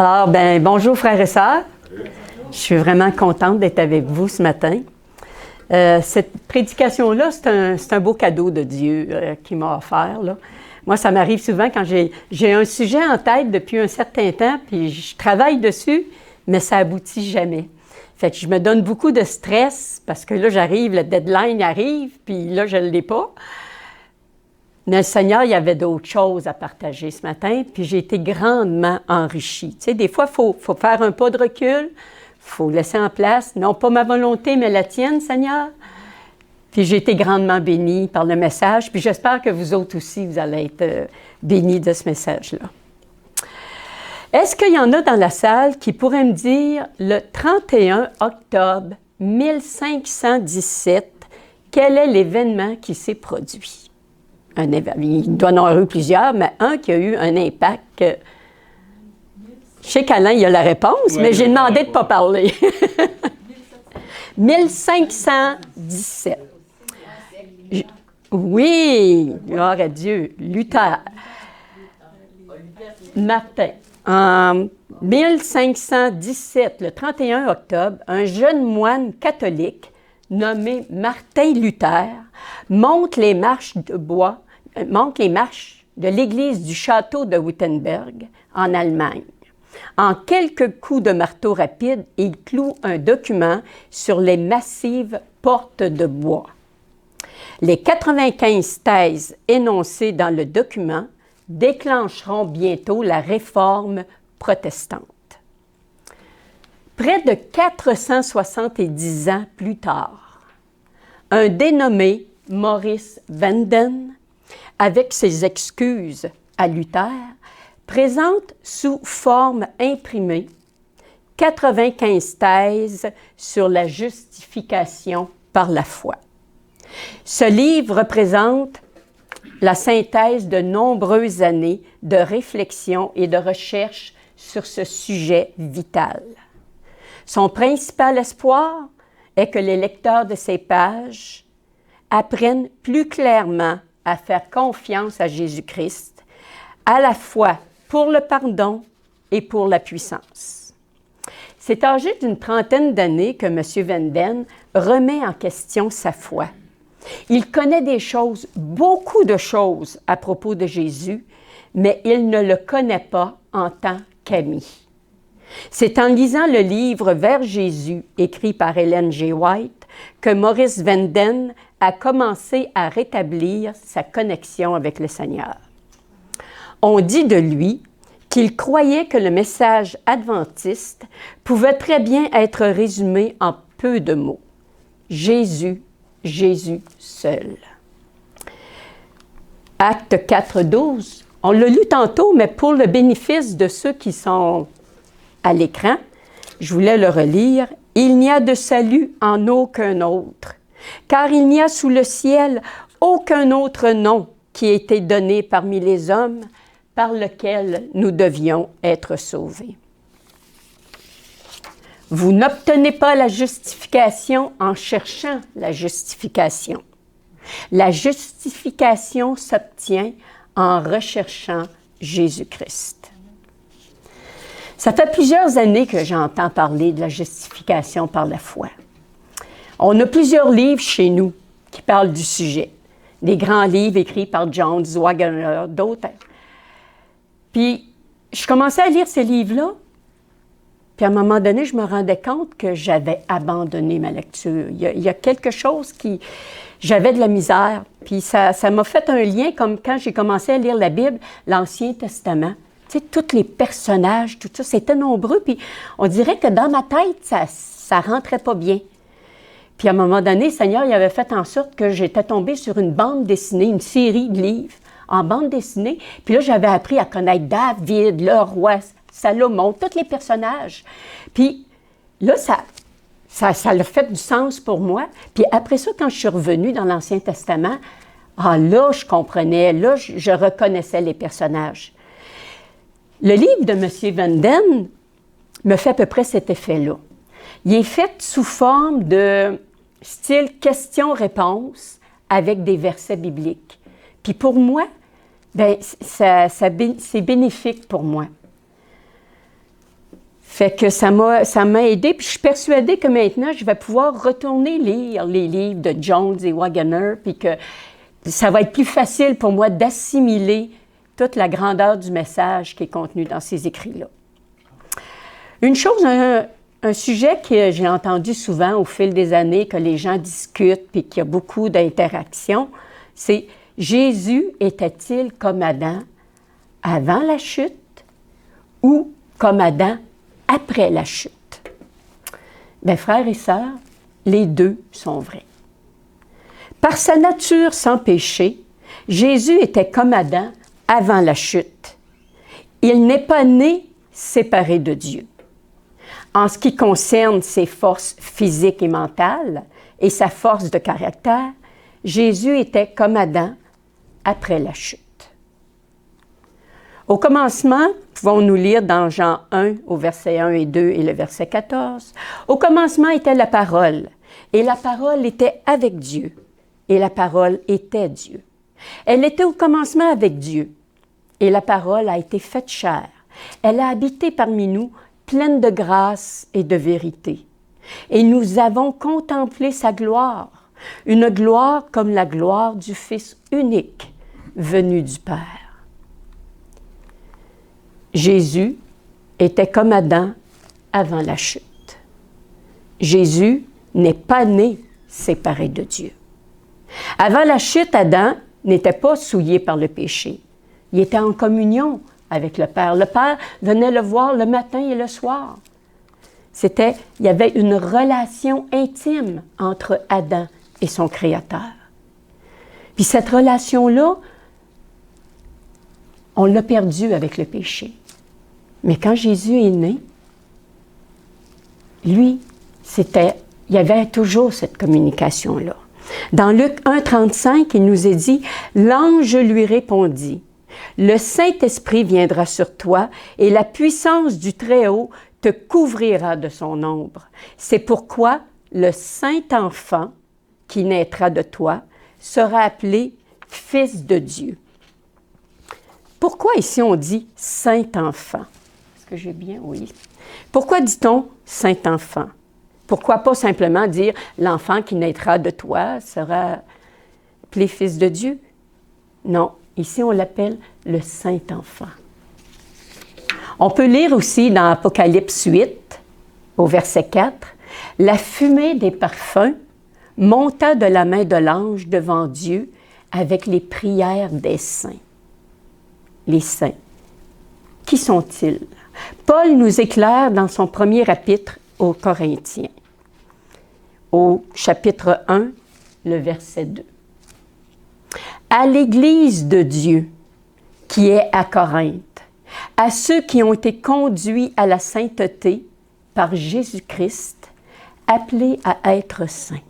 Alors, bonjour frères et sœurs. Je suis vraiment contente d'être avec vous ce matin. Cette prédication-là, c'est un beau cadeau de Dieu qui m'a offert, là. Moi, ça m'arrive souvent quand j'ai un sujet en tête depuis un certain temps, puis je travaille dessus, mais ça aboutit jamais. Fait que je me donne beaucoup de stress parce que là, j'arrive, le deadline arrive, puis là, je ne l'ai pas. Mais le Seigneur, il y avait d'autres choses à partager ce matin, puis j'ai été grandement enrichie. Tu sais, des fois, il faut faire un pas de recul, il faut laisser en place, non pas ma volonté, mais la tienne, Seigneur. Puis j'ai été grandement bénie par le message, puis j'espère que vous autres aussi, vous allez être bénis de ce message-là. Est-ce qu'il y en a dans la salle qui pourraient me dire, le 31 octobre 1517, quel est l'événement qui s'est produit? Il doit en avoir eu plusieurs, mais un qui a eu un impact. Je sais qu'Alain, il a la réponse, mais j'ai demandé de ne pas parler. 1517. Oui, gloire à Dieu. Luther. Martin. En 1517, le 31 octobre, un jeune moine catholique nommé Martin Luther monte les marches de l'église du château de Wittenberg en Allemagne. En quelques coups de marteau rapide, il cloue un document sur les massives portes de bois. Les 95 thèses énoncées dans le document déclencheront bientôt la réforme protestante. Près de 470 ans plus tard, un dénommé Maurice Vanden, avec ses excuses à Luther, présente sous forme imprimée 95 thèses sur la justification par la foi. Ce livre représente la synthèse de nombreuses années de réflexion et de recherche sur ce sujet vital. Son principal espoir est que les lecteurs de ces pages apprennent plus clairement à faire confiance à Jésus-Christ, à la fois pour le pardon et pour la puissance. C'est âgé d'une trentaine d'années que M. Vanden remet en question sa foi. Il connaît des choses, beaucoup de choses à propos de Jésus, mais il ne le connaît pas en tant qu'ami. C'est en lisant le livre Vers Jésus, écrit par Ellen G. White, que Maurice Vanden a commencé à rétablir sa connexion avec le Seigneur. On dit de lui qu'il croyait que le message adventiste pouvait très bien être résumé en peu de mots. Jésus, Jésus seul. Acte 4:12. On l'a lu tantôt, mais pour le bénéfice de ceux qui sont à l'écran, je voulais le relire. « Il n'y a de salut en aucun autre, car il n'y a sous le ciel aucun autre nom qui ait été donné parmi les hommes par lequel nous devions être sauvés. » Vous n'obtenez pas la justification en cherchant la justification. La justification s'obtient en recherchant Jésus-Christ. Ça fait plusieurs années que j'entends parler de la justification par la foi. On a plusieurs livres chez nous qui parlent du sujet. Des grands livres écrits par John Waggoner, d'autres. Puis, je commençais à lire ces livres-là, puis à un moment donné, je me rendais compte que j'avais abandonné ma lecture. Il y a quelque chose qui... J'avais de la misère, puis ça m'a fait un lien comme quand j'ai commencé à lire la Bible, l'Ancien Testament. Tu sais, tous les personnages, tout ça, c'était nombreux, puis on dirait que dans ma tête, ça rentrait pas bien. Puis à un moment donné, le Seigneur, il avait fait en sorte que j'étais tombée sur une bande dessinée, une série de livres en bande dessinée. Puis là, j'avais appris à connaître David, le roi, Salomon, tous les personnages. Puis là, ça a fait du sens pour moi. Puis après ça, quand je suis revenue dans l'Ancien Testament, là, je comprenais, là, je reconnaissais les personnages. Le livre de M. Vanden me fait à peu près cet effet-là. Il est fait sous forme de style question-réponse avec des versets bibliques. Puis pour moi, c'est bénéfique pour moi. Fait que ça m'a aidé, puis je suis persuadée que maintenant, je vais pouvoir retourner lire les livres de Jones et Waggoner, puis que ça va être plus facile pour moi d'assimiler toute la grandeur du message qui est contenu dans ces écrits-là. Une chose, un sujet que j'ai entendu souvent au fil des années, que les gens discutent, puis qu'il y a beaucoup d'interactions, c'est « Jésus était-il comme Adam avant la chute ou comme Adam après la chute? » Bien, frères et sœurs, les deux sont vrais. Par sa nature sans péché, Jésus était comme Adam avant la chute. Il n'est pas né séparé de Dieu. En ce qui concerne ses forces physiques et mentales et sa force de caractère, Jésus était comme Adam après la chute. Au commencement, pouvons-nous lire dans Jean 1 au verset 1 et 2 et le verset 14, « Au commencement était la parole, et la parole était avec Dieu, et la parole était Dieu. Elle était au commencement avec Dieu, et la parole a été faite chair. Elle a habité parmi nous, pleine de grâce et de vérité. Et nous avons contemplé sa gloire, une gloire comme la gloire du Fils unique, venu du Père. » Jésus était comme Adam avant la chute. Jésus n'est pas né séparé de Dieu. Avant la chute, Adam n'était pas souillé par le péché. Il était en communion avec le Père. Le Père venait le voir le matin et le soir. Il y avait une relation intime entre Adam et son Créateur. Puis cette relation-là, on l'a perdue avec le péché. Mais quand Jésus est né, lui, il y avait toujours cette communication-là. Dans Luc 1,35, il nous est dit, « L'ange lui répondit, « Le Saint-Esprit viendra sur toi et la puissance du Très-Haut te couvrira de son ombre. C'est pourquoi le Saint-Enfant qui naîtra de toi sera appelé Fils de Dieu. » Pourquoi ici on dit « Saint-Enfant » ? Est-ce que j'ai bien? Oui. Pourquoi dit-on « Saint-Enfant » ? Pourquoi pas simplement dire « L'enfant qui naîtra de toi sera appelé Fils de Dieu » ? Non, ici on l'appelle le Saint-Enfant. On peut lire aussi dans Apocalypse 8, au verset 4, « La fumée des parfums monta de la main de l'ange devant Dieu avec les prières des saints. » Les saints. Qui sont-ils? Paul nous éclaire dans son premier épître aux Corinthiens, au chapitre 1, le verset 2. À l'Église de Dieu qui est à Corinthe, à ceux qui ont été conduits à la sainteté par Jésus-Christ, appelés à être saints.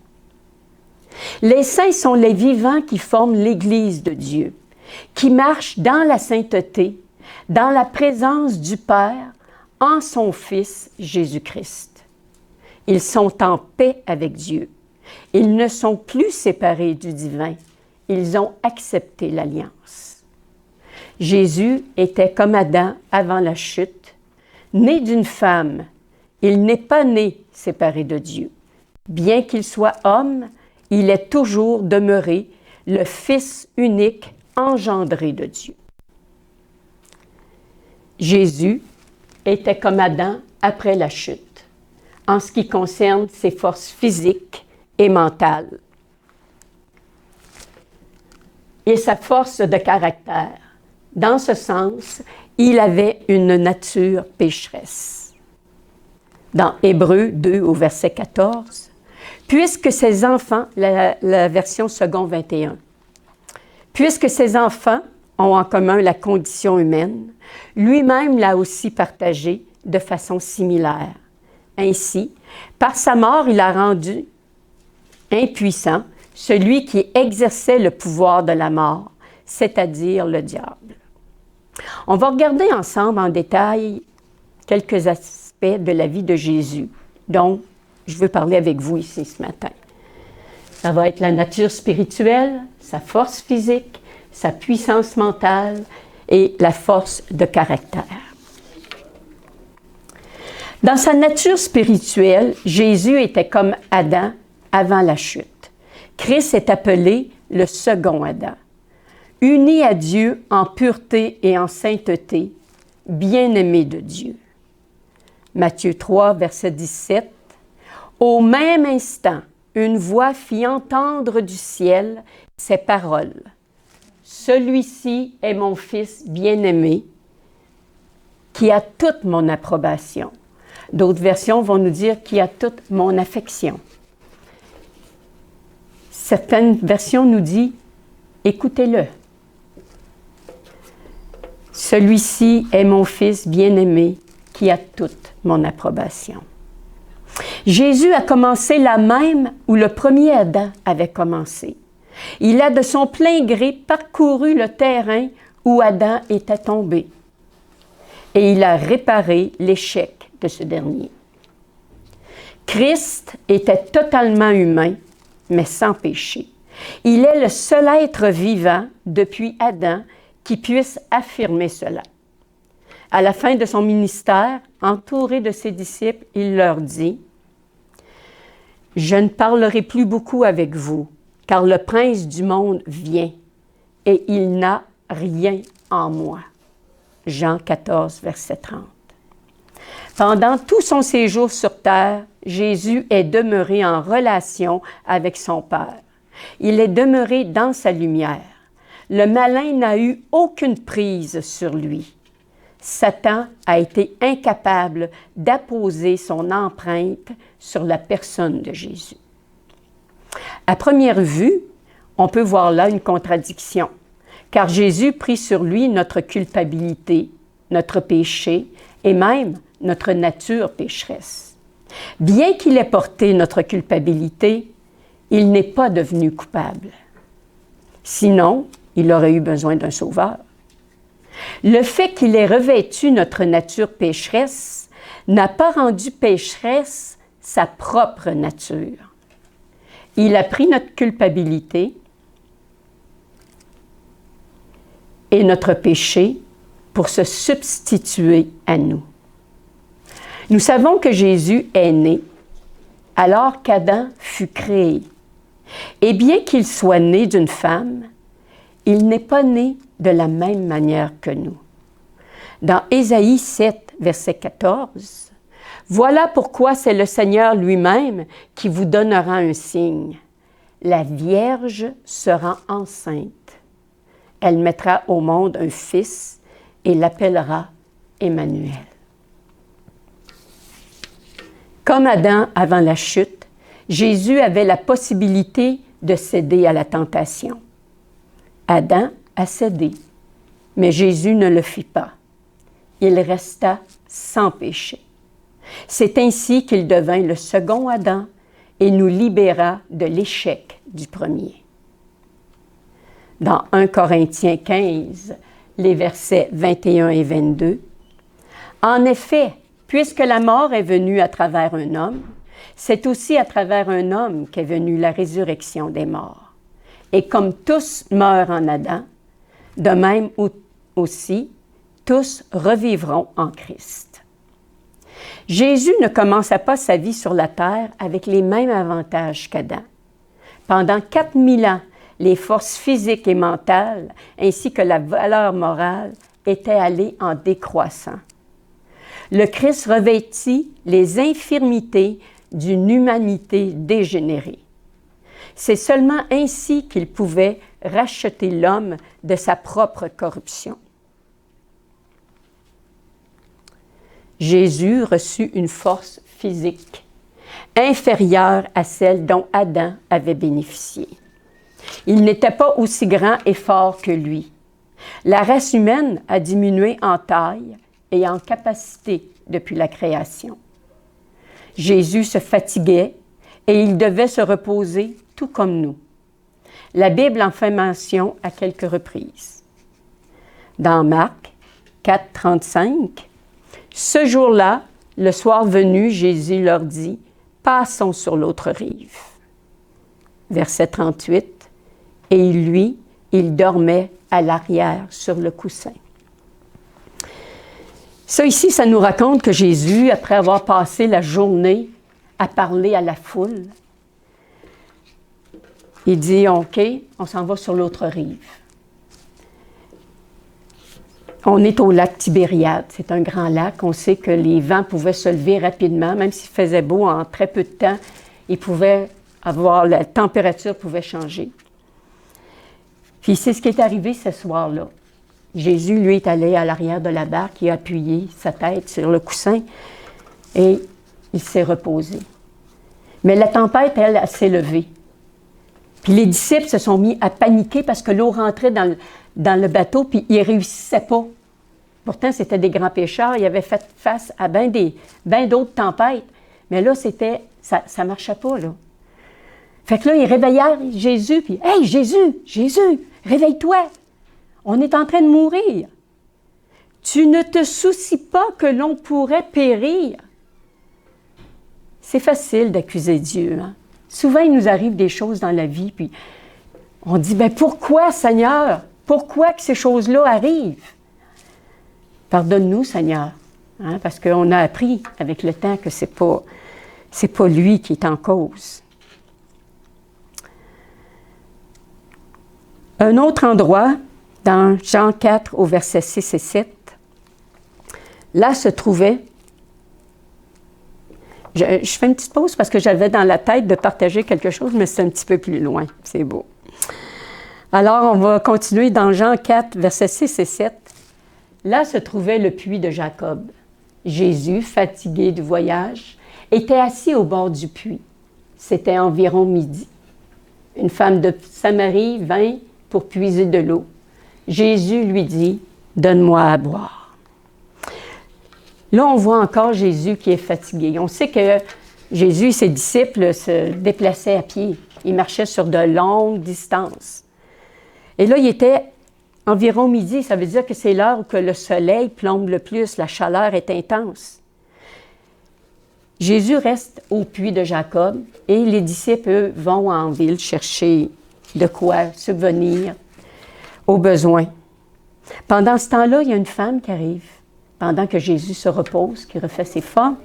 Les saints sont les vivants qui forment l'Église de Dieu, qui marchent dans la sainteté, dans la présence du Père, en son Fils Jésus-Christ. Ils sont en paix avec Dieu. Ils ne sont plus séparés du divin. Ils ont accepté l'alliance. Jésus était comme Adam avant la chute, né d'une femme. Il n'est pas né séparé de Dieu. Bien qu'il soit homme, il est toujours demeuré le Fils unique engendré de Dieu. Jésus était comme Adam après la chute, en ce qui concerne ses forces physiques et mentales et sa force de caractère. Dans ce sens, il avait une nature pécheresse. Dans Hébreux 2 au verset 14, « Puisque ses enfants », la version second 21, « Puisque ses enfants ont en commun la condition humaine, lui-même l'a aussi partagée de façon similaire. Ainsi, par sa mort, il a rendu impuissant celui qui exerçait le pouvoir de la mort, c'est-à-dire le diable. » On va regarder ensemble en détail quelques aspects de la vie de Jésus, dont je veux parler avec vous ici ce matin. Ça va être la nature spirituelle, sa force physique, sa puissance mentale et la force de caractère. Dans sa nature spirituelle, Jésus était comme Adam avant la chute. Christ est appelé le second Adam. Uni à Dieu en pureté et en sainteté, bien-aimé de Dieu. Matthieu 3, verset 17. Au même instant, une voix fit entendre du ciel ces paroles. Celui-ci est mon Fils bien-aimé, qui a toute mon approbation. D'autres versions vont nous dire qui a toute mon affection. Certaines versions nous disent écoutez-le. Celui-ci est mon Fils bien-aimé, qui a toute mon approbation. Jésus a commencé là même où le premier Adam avait commencé. Il a de son plein gré parcouru le terrain où Adam était tombé. Et il a réparé l'échec de ce dernier. Christ était totalement humain, mais sans péché. Il est le seul être vivant depuis Adam qui puisse affirmer cela. À la fin de son ministère, entouré de ses disciples, il leur dit « Je ne parlerai plus beaucoup avec vous, car le prince du monde vient, et il n'a rien en moi. » Jean 14, verset 30. Pendant tout son séjour sur terre, Jésus est demeuré en relation avec son Père. Il est demeuré dans sa lumière. Le malin n'a eu aucune prise sur lui. Satan a été incapable d'apposer son empreinte sur la personne de Jésus. À première vue, on peut voir là une contradiction, car Jésus prit sur lui notre culpabilité, notre péché et même notre nature pécheresse. Bien qu'il ait porté notre culpabilité, il n'est pas devenu coupable. Sinon, il aurait eu besoin d'un sauveur. Le fait qu'il ait revêtu notre nature pécheresse n'a pas rendu pécheresse sa propre nature. Il a pris notre culpabilité et notre péché pour se substituer à nous. Nous savons que Jésus est né alors qu'Adam fut créé. Et bien qu'il soit né d'une femme, il n'est pas né de la même manière que nous. Dans Ésaïe 7, verset 14, « Voilà pourquoi c'est le Seigneur lui-même qui vous donnera un signe. La Vierge sera enceinte. Elle mettra au monde un fils et l'appellera Emmanuel. » Comme Adam avant la chute, Jésus avait la possibilité de céder à la tentation. Adam a cédé, mais Jésus ne le fit pas. Il resta sans péché. C'est ainsi qu'il devint le second Adam et nous libéra de l'échec du premier. Dans 1 Corinthiens 15, les versets 21 et 22, « En effet, puisque la mort est venue à travers un homme, c'est aussi à travers un homme qu'est venue la résurrection des morts. Et comme tous meurent en Adam, de même aussi, tous revivront en Christ. » Jésus ne commença pas sa vie sur la terre avec les mêmes avantages qu'Adam. Pendant 4000 ans, les forces physiques et mentales, ainsi que la valeur morale, étaient allées en décroissant. Le Christ revêtit les infirmités d'une humanité dégénérée. C'est seulement ainsi qu'il pouvait racheter l'homme de sa propre corruption. Jésus reçut une force physique inférieure à celle dont Adam avait bénéficié. Il n'était pas aussi grand et fort que lui. La race humaine a diminué en taille et en capacité depuis la création. Jésus se fatiguait et il devait se reposer tout comme nous. La Bible en fait mention à quelques reprises. Dans Marc 4, 35, « Ce jour-là, le soir venu, Jésus leur dit, « Passons sur l'autre rive. » Verset 38, « Et lui, il dormait à l'arrière sur le coussin. » Ça ici, ça nous raconte que Jésus, après avoir passé la journée à parler à la foule, il dit, OK, on s'en va sur l'autre rive. On est au lac Tibériade, c'est un grand lac. On sait que les vents pouvaient se lever rapidement, même s'il faisait beau en très peu de temps, la température pouvait changer. Puis c'est ce qui est arrivé ce soir-là. Jésus, lui, est allé à l'arrière de la barque, il a appuyé sa tête sur le coussin et il s'est reposé. Mais la tempête, elle s'est levée. Puis les disciples se sont mis à paniquer parce que l'eau rentrait dans le bateau, puis ils ne réussissaient pas. Pourtant, c'était des grands pêcheurs, ils avaient fait face à bien d'autres tempêtes. Mais là, ça ne marchait pas, là. Fait que là, ils réveillèrent Jésus, puis « Hey, Jésus, réveille-toi! On est en train de mourir. Tu ne te soucies pas que l'on pourrait périr. » C'est facile d'accuser Dieu, hein? Souvent, il nous arrive des choses dans la vie, puis on dit, « Pourquoi, Seigneur? Pourquoi que ces choses-là arrivent? » Pardonne-nous, Seigneur, hein, parce qu'on a appris avec le temps que c'est pas lui qui est en cause. Un autre endroit, dans Jean 4, au verset 6 et 7, là se trouvait... Je fais une petite pause parce que j'avais dans la tête de partager quelque chose, mais c'est un petit peu plus loin. C'est beau. Alors, on va continuer dans Jean 4, versets 6 et 7. Là se trouvait le puits de Jacob. Jésus, fatigué du voyage, était assis au bord du puits. C'était environ midi. Une femme de Samarie vint pour puiser de l'eau. Jésus lui dit, « Donne-moi à boire. » Là, on voit encore Jésus qui est fatigué. On sait que Jésus et ses disciples se déplaçaient à pied. Ils marchaient sur de longues distances. Et là, il était environ midi. Ça veut dire que c'est l'heure où que le soleil plombe le plus. La chaleur est intense. Jésus reste au puits de Jacob et les disciples, eux, vont en ville chercher de quoi subvenir aux besoins. Pendant ce temps-là, il y a une femme qui arrive. Pendant que Jésus se repose, qui refait ses formes,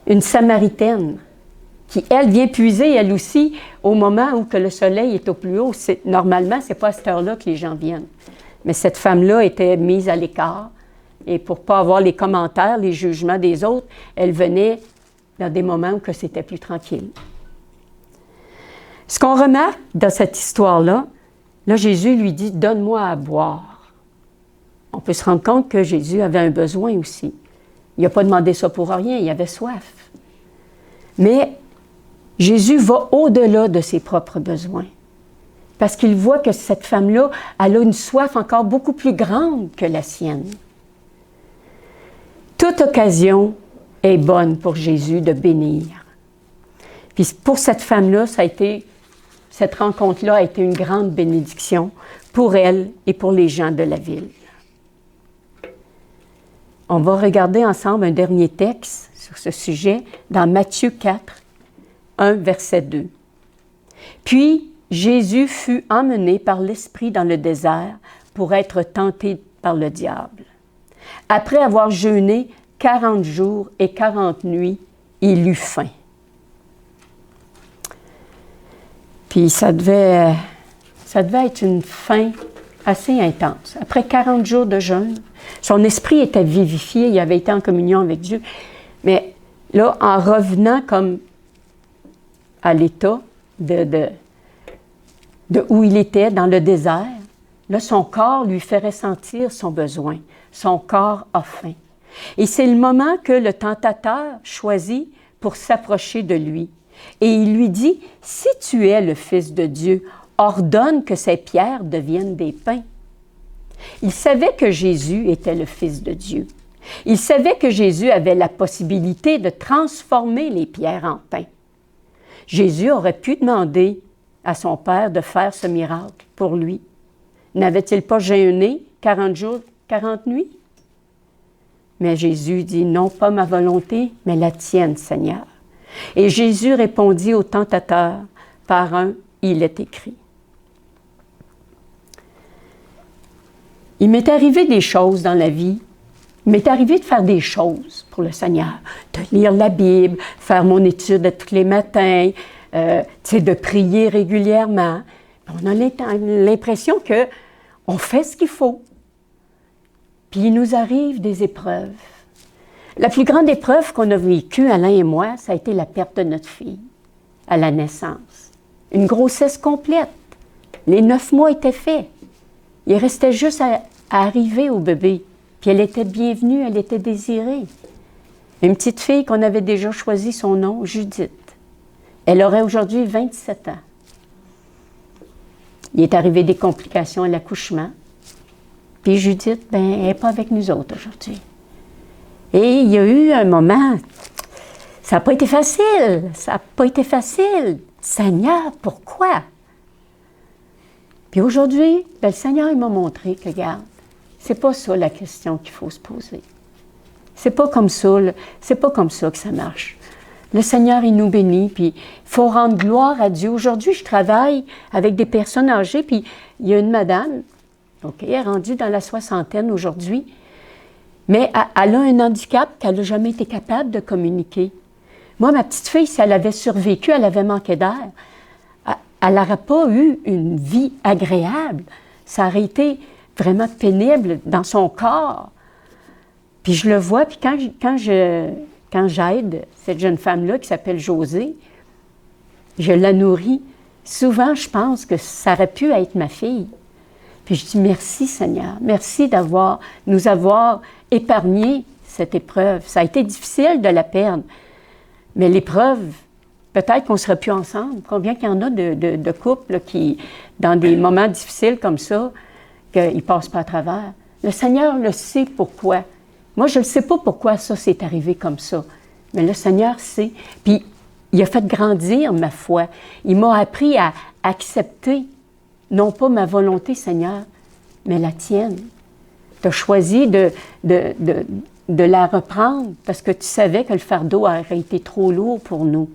une Samaritaine, qui, elle, vient puiser, elle aussi, au moment où que le soleil est au plus haut. Normalement, ce n'est pas à cette heure-là que les gens viennent. Mais cette femme-là était mise à l'écart, et pour ne pas avoir les commentaires, les jugements des autres, elle venait dans des moments où que c'était plus tranquille. Ce qu'on remarque dans cette histoire-là, là, Jésus lui dit « Donne-moi à boire ». On peut se rendre compte que Jésus avait un besoin aussi. Il n'a pas demandé ça pour rien, il avait soif. Mais Jésus va au-delà de ses propres besoins. Parce qu'il voit que cette femme-là, elle a une soif encore beaucoup plus grande que la sienne. Toute occasion est bonne pour Jésus de bénir. Puis pour cette femme-là, cette rencontre-là a été une grande bénédiction pour elle et pour les gens de la ville. On va regarder ensemble un dernier texte sur ce sujet dans Matthieu 4, 1, verset 2. « Puis Jésus fut emmené par l'Esprit dans le désert pour être tenté par le diable. Après avoir jeûné 40 jours et 40 nuits, il eut faim. » Puis ça devait être une faim assez intense. Après 40 jours de jeûne, son esprit était vivifié, il avait été en communion avec Dieu. Mais là, en revenant comme à l'état de où il était, dans le désert, là, son corps lui fait ressentir son besoin. Son corps a faim. Et c'est le moment que le tentateur choisit pour s'approcher de lui. Et il lui dit, « Si tu es le Fils de Dieu, ordonne que ces pierres deviennent des pains. » Il savait que Jésus était le Fils de Dieu. Il savait que Jésus avait la possibilité de transformer les pierres en pain. Jésus aurait pu demander à son Père de faire ce miracle pour lui. N'avait-il pas jeûné 40 jours, 40 nuits? Mais Jésus dit, « Non pas ma volonté, mais la tienne, Seigneur. » Et Jésus répondit au tentateur, par un « Il est écrit ». Il m'est arrivé des choses dans la vie, Il m'est arrivé de faire des choses pour le Seigneur, de lire la Bible, faire mon étude à tous les matins, de prier régulièrement. On a l'impression qu'on fait ce qu'il faut. Puis il nous arrive des épreuves. La plus grande épreuve qu'on a vécue, Alain et moi, ça a été la perte de notre fille à la naissance. Une grossesse complète. Les 9 mois étaient faits. Il restait juste à arriver au bébé. Puis elle était bienvenue, elle était désirée. Une petite fille qu'on avait déjà choisi son nom, Judith. Elle aurait aujourd'hui 27 ans. Il est arrivé des complications à l'accouchement. Puis Judith, elle n'est pas avec nous autres aujourd'hui. Et il y a eu un moment, ça n'a pas été facile, ça n'a pas été facile. Seigneur, pourquoi? Puis aujourd'hui, le Seigneur il m'a montré que, regarde, c'est pas ça la question qu'il faut se poser. C'est pas comme ça que ça marche. Le Seigneur, il nous bénit, puis il faut rendre gloire à Dieu. Aujourd'hui, je travaille avec des personnes âgées, puis il y a une madame, elle est rendue dans la soixantaine aujourd'hui, mais elle a un handicap qu'elle n'a jamais été capable de communiquer. Moi, ma petite fille, si elle avait survécu, elle avait manqué d'air, elle n'aurait pas eu une vie agréable. Ça aurait été vraiment pénible dans son corps. Puis je le vois, puis quand j'aide cette jeune femme-là qui s'appelle Josée, je la nourris. Souvent, je pense que ça aurait pu être ma fille. Puis je dis merci Seigneur, merci nous avoir épargné cette épreuve. Ça a été difficile de la perdre, mais l'épreuve, peut-être qu'on ne serait plus ensemble. Combien qu'il y en a de couples là, qui, dans des moments difficiles comme ça, qu'ils ne passent pas à travers. Le Seigneur le sait pourquoi. Moi, je ne sais pas pourquoi ça s'est arrivé comme ça, mais le Seigneur sait. Puis, il a fait grandir ma foi. Il m'a appris à accepter, non pas ma volonté, Seigneur, mais la tienne. Tu as choisi de la reprendre parce que tu savais que le fardeau aurait été trop lourd pour nous.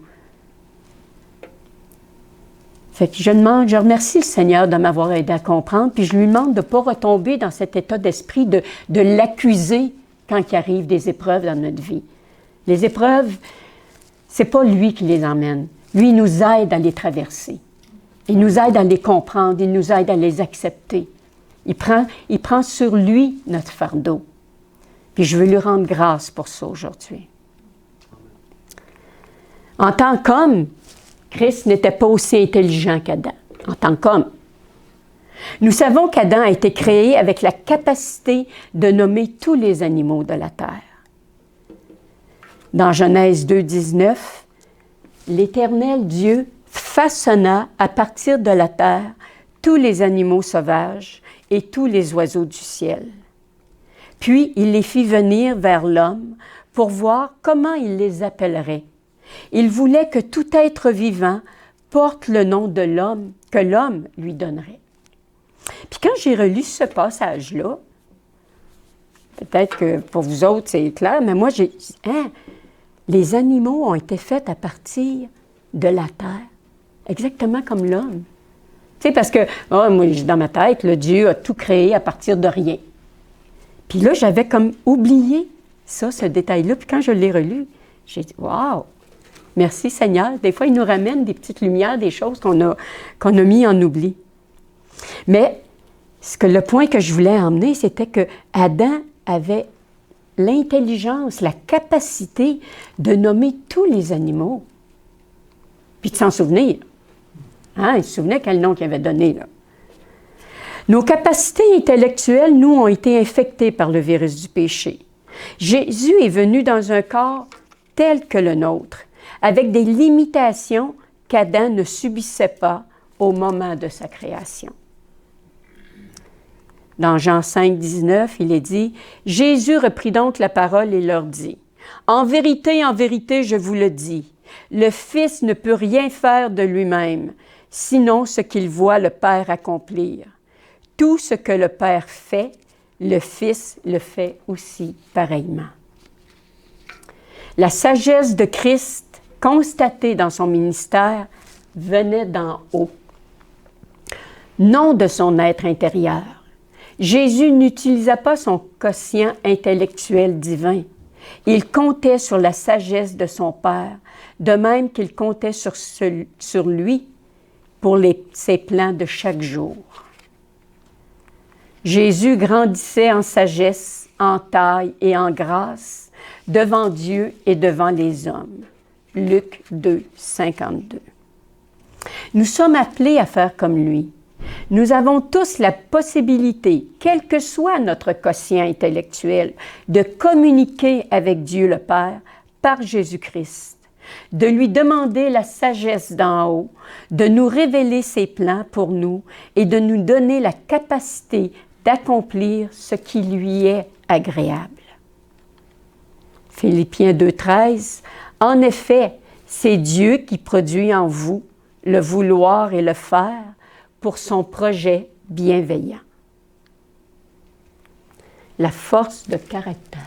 Fait que je remercie le Seigneur de m'avoir aidé à comprendre, puis je lui demande de ne pas retomber dans cet état d'esprit de l'accuser quand il arrive des épreuves dans notre vie. Les épreuves, c'est pas lui qui les emmène. Lui, il nous aide à les traverser. Il nous aide à les comprendre, il nous aide à les accepter. Il prend sur lui notre fardeau. Puis je veux lui rendre grâce pour ça aujourd'hui. En tant qu'homme, Christ n'était pas aussi intelligent qu'Adam, en tant qu'homme. Nous savons qu'Adam a été créé avec la capacité de nommer tous les animaux de la terre. Dans Genèse 2, 19, l'Éternel Dieu façonna à partir de la terre tous les animaux sauvages et tous les oiseaux du ciel. Puis il les fit venir vers l'homme pour voir comment il les appellerait. Il voulait que tout être vivant porte le nom de l'homme que l'homme lui donnerait. Puis quand j'ai relu ce passage-là, peut-être que pour vous autres c'est clair, mais moi j'ai dit, les animaux ont été faits à partir de la terre, exactement comme l'homme. Tu sais, parce que, moi, dans ma tête, le Dieu a tout créé à partir de rien. Puis là, j'avais comme oublié ça, ce détail-là. Puis quand je l'ai relu, j'ai dit, waouh! Merci Seigneur. Des fois, il nous ramène des petites lumières, des choses qu'on a mis en oubli. Mais le point que je voulais emmener, c'était que Adam avait l'intelligence, la capacité de nommer tous les animaux, puis de s'en souvenir. Il se souvenait quel nom qu'il avait donné, là. Nos capacités intellectuelles, nous, ont été infectées par le virus du péché. Jésus est venu dans un corps tel que le nôtre, avec des limitations qu'Adam ne subissait pas au moment de sa création. Dans Jean 5, 19, il est dit, « Jésus reprit donc la parole et leur dit, « En vérité, je vous le dis, le Fils ne peut rien faire de lui-même, sinon ce qu'il voit le Père accomplir. Tout ce que le Père fait, le Fils le fait aussi pareillement. » La sagesse de Christ, constatée dans son ministère, venait d'en haut, non de son être intérieur. Jésus n'utilisa pas son quotient intellectuel divin. Il comptait sur la sagesse de son Père, de même qu'il comptait sur lui pour ses plans de chaque jour. Jésus grandissait en sagesse, en taille et en grâce devant Dieu et devant les hommes. Luc 2, 52. Nous sommes appelés à faire comme lui. Nous avons tous la possibilité, quel que soit notre quotient intellectuel, de communiquer avec Dieu le Père par Jésus-Christ, de lui demander la sagesse d'en haut, de nous révéler ses plans pour nous et de nous donner la capacité d'accomplir ce qui lui est agréable. Philippiens 2,13 « En effet, c'est Dieu qui produit en vous le vouloir et le faire pour son projet bienveillant. » La force de caractère.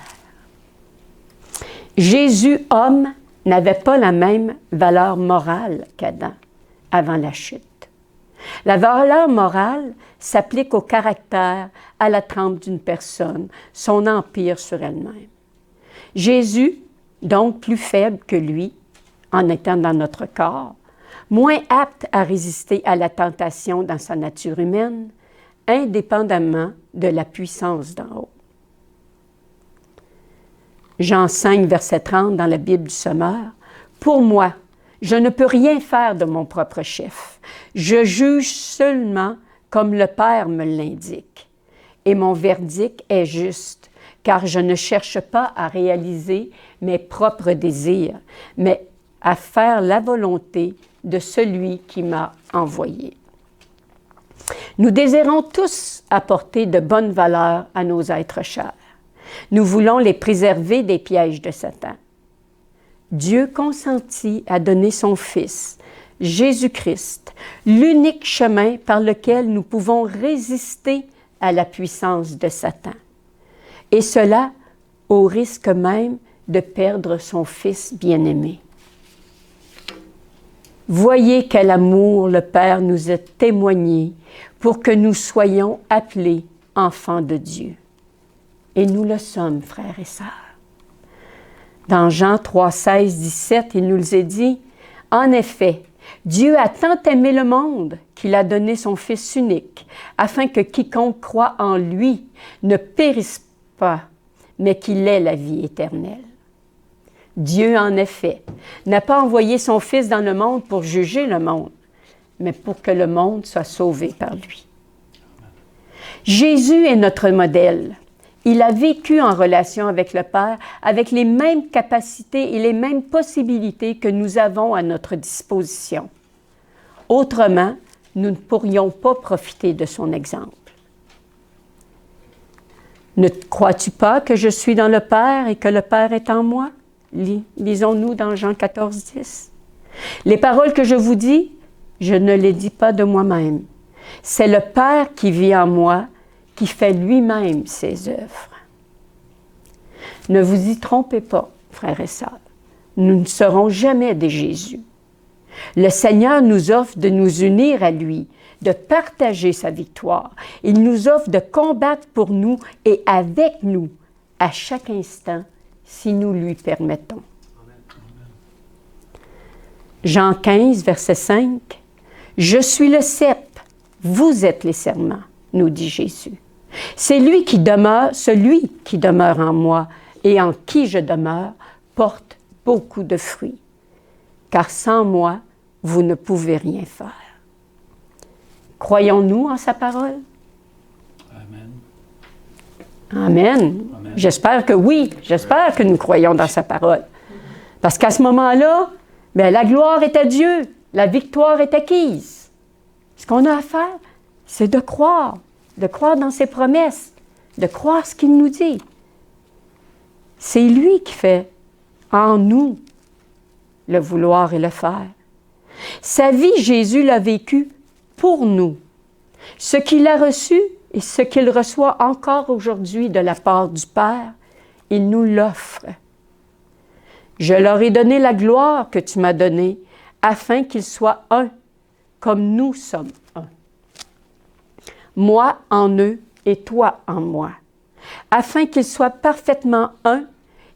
Jésus, homme, n'avait pas la même valeur morale qu'Adam avant la chute. La valeur morale s'applique au caractère, à la trempe d'une personne, son empire sur elle-même. Jésus, donc plus faible que lui, en étant dans notre corps, moins apte à résister à la tentation dans sa nature humaine, indépendamment de la puissance d'en haut. Jean 5, verset 30 dans la Bible du Sommeur, « Pour moi, je ne peux rien faire de mon propre chef. Je juge seulement comme le Père me l'indique. Et mon verdict est juste, car je ne cherche pas à réaliser mes propres désirs, mais à faire la volonté de celui qui m'a envoyé. » Nous désirons tous apporter de bonnes valeurs à nos êtres chers. Nous voulons les préserver des pièges de Satan. Dieu consentit à donner son Fils, Jésus-Christ, l'unique chemin par lequel nous pouvons résister à la puissance de Satan. Et cela au risque même de perdre son Fils bien-aimé. Voyez quel amour le Père nous a témoigné pour que nous soyons appelés enfants de Dieu. Et nous le sommes, frères et sœurs. Dans Jean 3, 16, 17, il nous est dit, « En effet, Dieu a tant aimé le monde qu'il a donné son Fils unique, afin que quiconque croit en lui ne périsse pas, mais qu'il ait la vie éternelle. » Dieu, en effet, n'a pas envoyé son Fils dans le monde pour juger le monde, mais pour que le monde soit sauvé par lui. Jésus est notre modèle. Il a vécu en relation avec le Père, avec les mêmes capacités et les mêmes possibilités que nous avons à notre disposition. Autrement, nous ne pourrions pas profiter de son exemple. Ne crois-tu pas que je suis dans le Père et que le Père est en moi? Lisons-nous dans Jean 14, 10. Les paroles que je vous dis, je ne les dis pas de moi-même. C'est le Père qui vit en moi, qui fait lui-même ses œuvres. Ne vous y trompez pas, frères et sœurs. Nous ne serons jamais des Jésus. Le Seigneur nous offre de nous unir à lui, de partager sa victoire. Il nous offre de combattre pour nous et avec nous, à chaque instant, si nous lui permettons. Jean 15, verset 5. « Je suis le cep, vous êtes les serments, nous dit Jésus. C'est lui qui demeure, celui qui demeure en moi et en qui je demeure, porte beaucoup de fruits. Car sans moi, vous ne pouvez rien faire. » Croyons-nous en sa parole? Amen. Amen. Amen. J'espère que oui. J'espère que nous croyons dans sa parole. Parce qu'à ce moment-là, bien, la gloire est à Dieu. La victoire est acquise. Ce qu'on a à faire, c'est de croire dans ses promesses, de croire ce qu'il nous dit. C'est lui qui fait en nous le vouloir et le faire. Sa vie, Jésus l'a vécue pour nous. Ce qu'il a reçu et ce qu'il reçoit encore aujourd'hui de la part du Père, il nous l'offre. « Je leur ai donné la gloire que tu m'as donnée, afin qu'ils soient un, comme nous sommes un. Moi en eux et toi en moi, afin qu'ils soient parfaitement un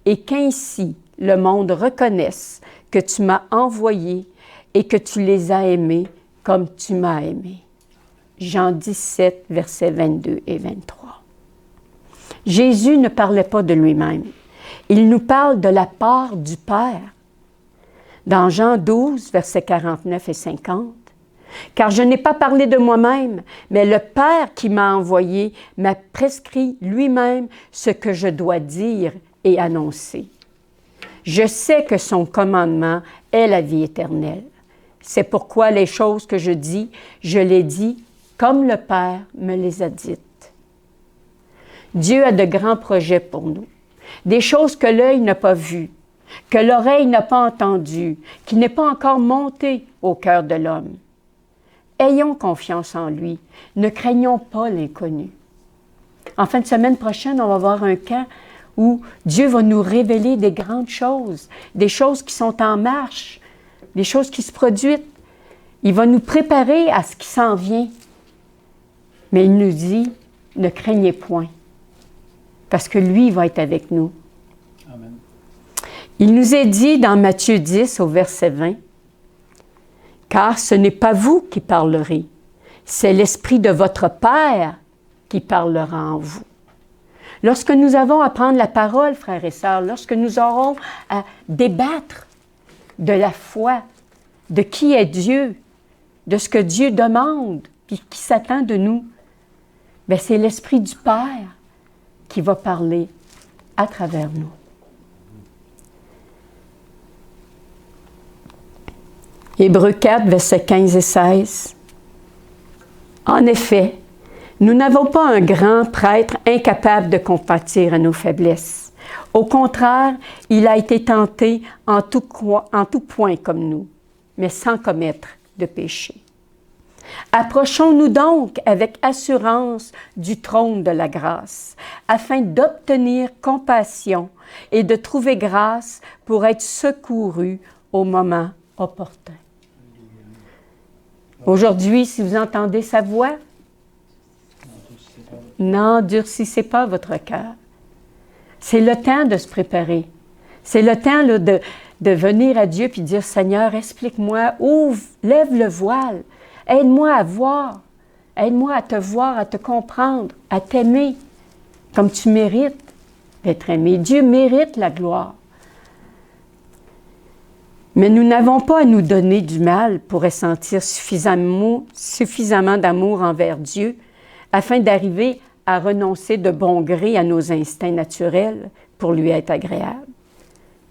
et qu'ainsi le monde reconnaisse que tu m'as envoyé et que tu les as aimés comme tu m'as aimé. Jean 17, versets 22 et 23. Jésus ne parlait pas de lui-même. Il nous parle de la part du Père. Dans Jean 12, versets 49 et 50, « Car je n'ai pas parlé de moi-même, mais le Père qui m'a envoyé m'a prescrit lui-même ce que je dois dire et annoncer. Je sais que son commandement est la vie éternelle. C'est pourquoi les choses que je dis, je les dis comme le Père me les a dites. » Dieu a de grands projets pour nous, des choses que l'œil n'a pas vues, que l'oreille n'a pas entendues, qui n'est pas encore montées au cœur de l'homme. Ayons confiance en lui, ne craignons pas l'inconnu. En fin de semaine prochaine, on va avoir un camp où Dieu va nous révéler des grandes choses, des choses qui sont en marche, des choses qui se produisent. Il va nous préparer à ce qui s'en vient. Mais il nous dit, ne craignez point, parce que lui va être avec nous. Amen. Il nous est dit dans Matthieu 10 au verset 20, « Car ce n'est pas vous qui parlerez, c'est l'Esprit de votre Père qui parlera en vous. » Lorsque nous avons à prendre la parole, frères et sœurs, lorsque nous aurons à débattre de la foi, de qui est Dieu, de ce que Dieu demande, puis qui s'attend de nous, bien, c'est l'Esprit du Père qui va parler à travers nous. Hébreux 4, versets 15 et 16. En effet, nous n'avons pas un grand prêtre incapable de compatir à nos faiblesses. Au contraire, il a été tenté en tout point comme nous, mais sans commettre de péché. Approchons-nous donc avec assurance du trône de la grâce, afin d'obtenir compassion et de trouver grâce pour être secourus au moment opportun. Aujourd'hui, si vous entendez sa voix, n'endurcissez pas votre cœur. C'est le temps de se préparer. C'est le temps là, de venir à Dieu et dire, « Seigneur, explique-moi, ouvre, lève le voile, aide-moi à voir, aide-moi à te voir, à te comprendre, à t'aimer, comme tu mérites d'être aimé. » Dieu mérite la gloire. Mais nous n'avons pas à nous donner du mal pour ressentir suffisamment d'amour envers Dieu afin d'arriver à renoncer de bon gré à nos instincts naturels pour lui être agréable.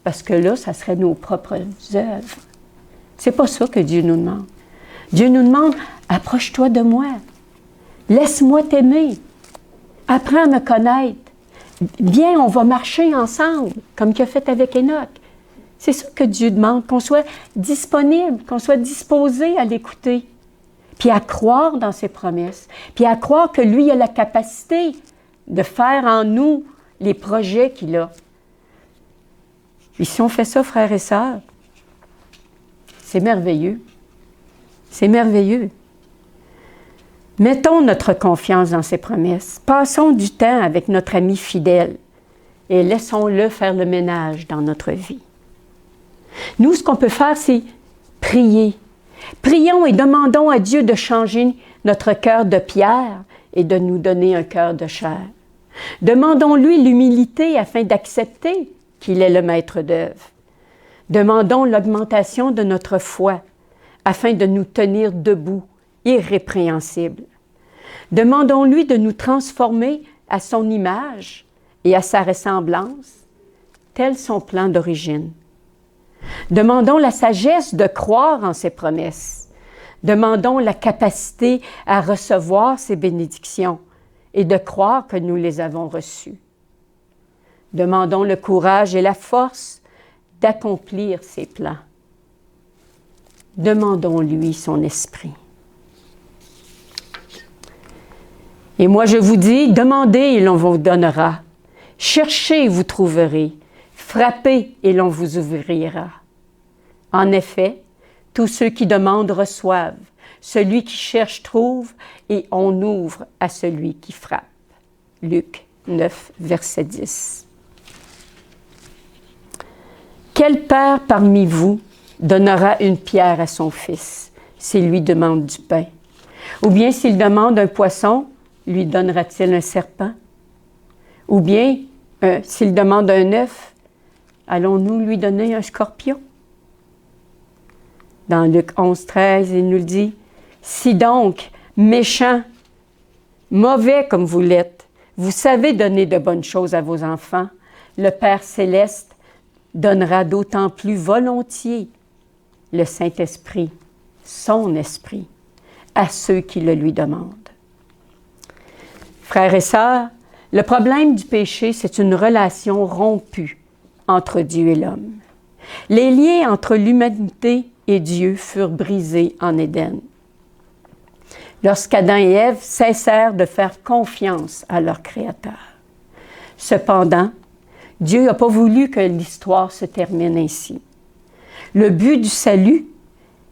Parce que là, ça serait nos propres œuvres. C'est pas ça que Dieu nous demande. Dieu nous demande, approche-toi de moi. Laisse-moi t'aimer. Apprends à me connaître. Viens, on va marcher ensemble, comme il a fait avec Enoch. C'est ça que Dieu demande, qu'on soit disponible, qu'on soit disposé à l'écouter, puis à croire dans ses promesses, puis à croire que lui a la capacité de faire en nous les projets qu'il a. Et si on fait ça, frères et sœurs, c'est merveilleux. C'est merveilleux. Mettons notre confiance dans ses promesses. Passons du temps avec notre ami fidèle et laissons-le faire le ménage dans notre vie. Nous, ce qu'on peut faire, c'est prier. Prions et demandons à Dieu de changer notre cœur de pierre et de nous donner un cœur de chair. Demandons-lui l'humilité afin d'accepter qu'il est le maître d'œuvre. Demandons l'augmentation de notre foi afin de nous tenir debout, irrépréhensibles. Demandons-lui de nous transformer à son image et à sa ressemblance, tel son plan d'origine. Demandons la sagesse de croire en ses promesses. Demandons la capacité à recevoir ses bénédictions et de croire que nous les avons reçues. Demandons le courage et la force d'accomplir ses plans. Demandons-lui son esprit. Et moi je vous dis, demandez et l'on vous donnera. Cherchez et vous trouverez. Frappez et l'on vous ouvrira. En effet, tous ceux qui demandent reçoivent. Celui qui cherche trouve et on ouvre à celui qui frappe. Luc 9, verset 10. Quel père parmi vous donnera une pierre à son fils s'il lui demande du pain? Ou bien s'il demande un poisson, lui donnera-t-il un serpent? Ou bien s'il demande un œuf, allons-nous lui donner un scorpion? Dans Luc 11, 13, il nous dit, « Si donc, méchants, mauvais comme vous l'êtes, vous savez donner de bonnes choses à vos enfants, le Père céleste donnera d'autant plus volontiers le Saint-Esprit, son Esprit, à ceux qui le lui demandent. » Frères et sœurs, le problème du péché, c'est une relation rompue entre Dieu et l'homme. Les liens entre l'humanité et Dieu furent brisés en Éden. Lorsqu'Adam et Ève cessèrent de faire confiance à leur Créateur. Cependant, Dieu n'a pas voulu que l'histoire se termine ainsi. Le but du salut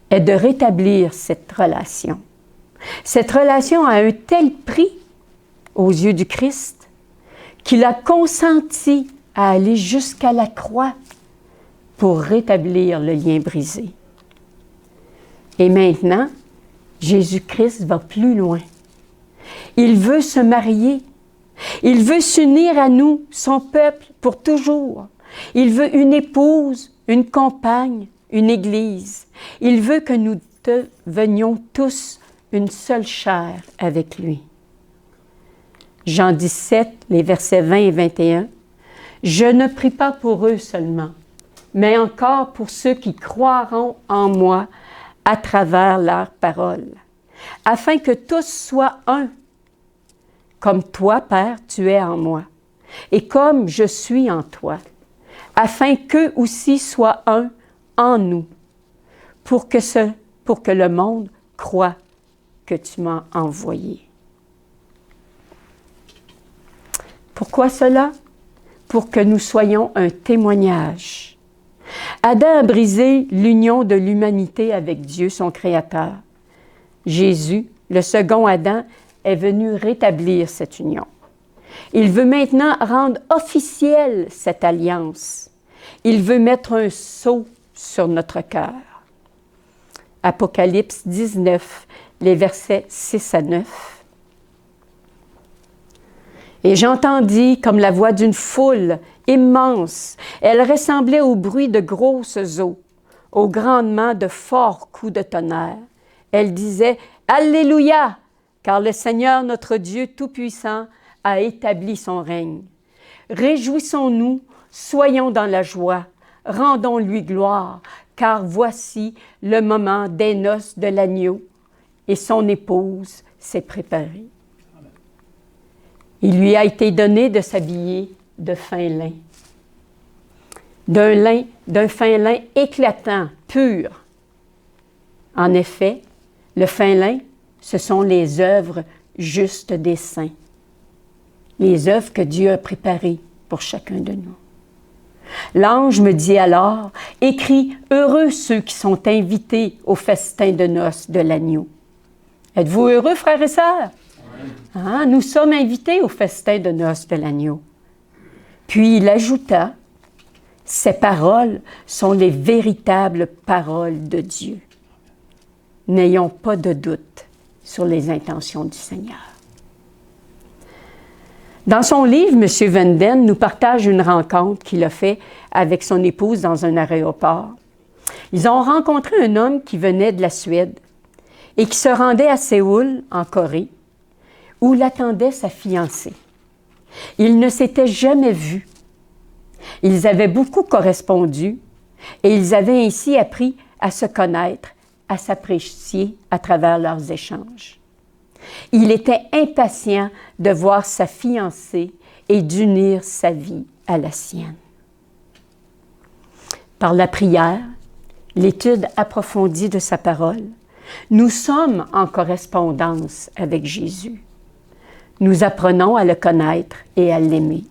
est de rétablir cette relation. Cette relation a un tel prix aux yeux du Christ qu'il a consenti à aller jusqu'à la croix pour rétablir le lien brisé. Et maintenant, Jésus-Christ va plus loin. Il veut se marier. Il veut s'unir à nous, son peuple, pour toujours. Il veut une épouse, une compagne, une église. Il veut que nous devenions tous une seule chair avec lui. Jean 17, les versets 20 et 21. « Je ne prie pas pour eux seulement, mais encore pour ceux qui croiront en moi à travers leur parole, afin que tous soient un, comme toi, Père, tu es en moi, et comme je suis en toi, afin qu'eux aussi soient un en nous, pour que le monde croie que tu m'as envoyé. » Pourquoi cela? Pour que nous soyons un témoignage. Adam a brisé l'union de l'humanité avec Dieu, son Créateur. Jésus, le second Adam, est venu rétablir cette union. Il veut maintenant rendre officielle cette alliance. Il veut mettre un sceau sur notre cœur. Apocalypse 19, les versets 6 à 9. Et j'entendis comme la voix d'une foule immense. Elle ressemblait au bruit de grosses eaux, au grandement de forts coups de tonnerre. Elle disait « Alléluia! Car le Seigneur notre Dieu Tout-Puissant a établi son règne. Réjouissons-nous, soyons dans la joie, rendons-lui gloire, car voici le moment des noces de l'agneau, et son épouse s'est préparée. » Il lui a été donné de s'habiller de fin lin, d'un fin lin éclatant, pur. En effet, le fin lin, ce sont les œuvres justes des saints, les œuvres que Dieu a préparées pour chacun de nous. L'ange me dit alors, « Écris, heureux ceux qui sont invités au festin de noces de l'agneau. » Êtes-vous heureux, frères et sœurs? Ah, nous sommes invités au festin de noces de l'agneau. Puis il ajouta, « Ces paroles sont les véritables paroles de Dieu. N'ayons pas de doute sur les intentions du Seigneur. » Dans son livre, M. Venden nous partage une rencontre qu'il a faite avec son épouse dans un aéroport. Ils ont rencontré un homme qui venait de la Suède et qui se rendait à Séoul, en Corée, où l'attendait sa fiancée. Ils ne s'étaient jamais vus. Ils avaient beaucoup correspondu et ils avaient ainsi appris à se connaître, à s'apprécier à travers leurs échanges. Il était impatient de voir sa fiancée et d'unir sa vie à la sienne. Par la prière, l'étude approfondie de sa parole, nous sommes en correspondance avec Jésus. Nous apprenons à le connaître et à l'aimer.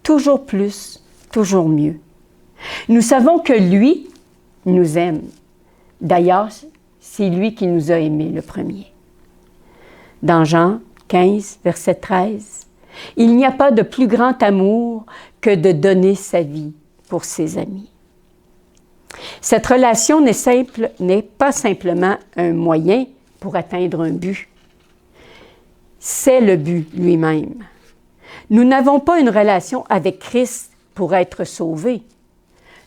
Toujours plus, toujours mieux. Nous savons que lui nous aime. D'ailleurs, c'est lui qui nous a aimés le premier. Dans Jean 15, verset 13, Il n'y a pas de plus grand amour que de donner sa vie pour ses amis. Cette relation n'est pas simplement un moyen pour atteindre un but. C'est le but lui-même. Nous n'avons pas une relation avec Christ pour être sauvés.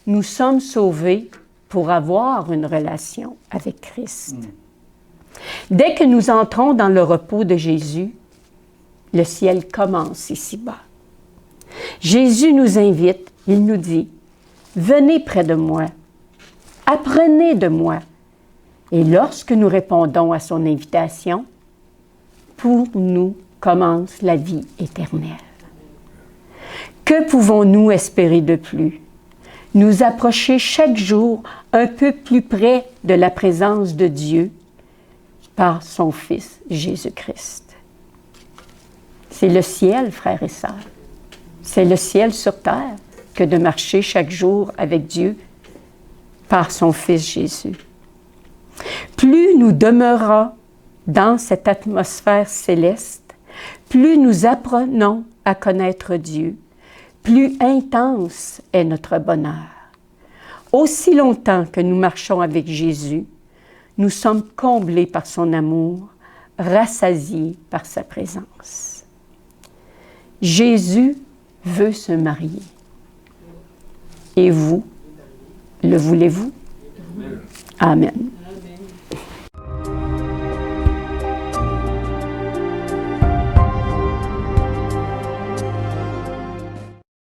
Nous sommes sauvés pour avoir une relation avec Christ. Dès que nous entrons dans le repos de Jésus, le ciel commence ici-bas. Jésus nous invite, il nous dit, « Venez près de moi, apprenez de moi. » Et lorsque nous répondons à son invitation, pour nous commence la vie éternelle. Que pouvons-nous espérer de plus? Nous approcher chaque jour un peu plus près de la présence de Dieu par son Fils Jésus-Christ. C'est le ciel, frères et sœurs. C'est le ciel sur terre que de marcher chaque jour avec Dieu par son Fils Jésus. Plus nous demeurons dans cette atmosphère céleste, plus nous apprenons à connaître Dieu, plus intense est notre bonheur. Aussi longtemps que nous marchons avec Jésus, nous sommes comblés par son amour, rassasiés par sa présence. Jésus veut se marier. Et vous, le voulez-vous? Amen.